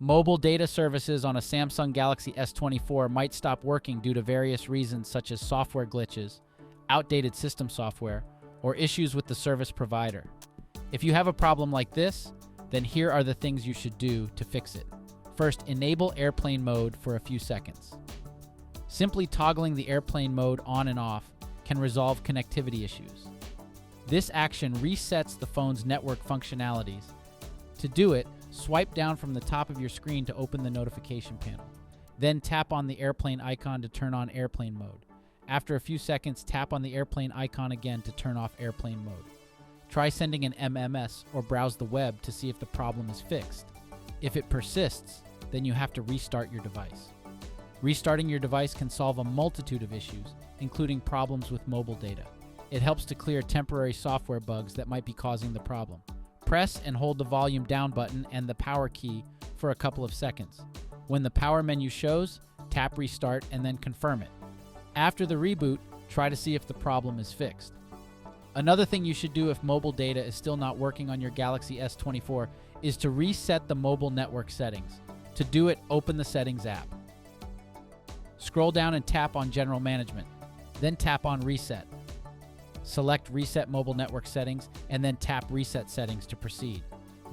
Mobile data services on a Samsung Galaxy S24 might stop working due to various reasons such as software glitches, outdated system software, or issues with the service provider. If you have a problem like this, then here are the things you should do to fix it. First, enable airplane mode for a few seconds. Simply toggling the airplane mode on and off can resolve connectivity issues. This action resets the phone's network functionalities. To do it, swipe down from the top of your screen to open the notification panel. Then tap on the airplane icon to turn on airplane mode. After a few seconds, tap on the airplane icon again to turn off airplane mode. Try sending an MMS or browse the web to see if the problem is fixed. If it persists, then you have to restart your device. Restarting your device can solve a multitude of issues, including problems with mobile data. It helps to clear temporary software bugs that might be causing the problem. Press and hold the volume down button and the power key for a couple of seconds. When the power menu shows, tap restart and then confirm it. After the reboot, try to see if the problem is fixed. Another thing you should do if mobile data is still not working on your Galaxy S24 is to reset the mobile network settings. To do it, open the Settings app. Scroll down and tap on General Management, then tap on Reset. Select Reset Mobile Network Settings and then tap Reset Settings to proceed.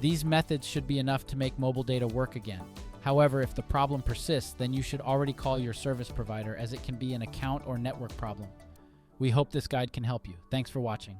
These methods should be enough to make mobile data work again. However, if the problem persists, then you should already call your service provider as it can be an account or network problem. We hope this guide can help you. Thanks for watching.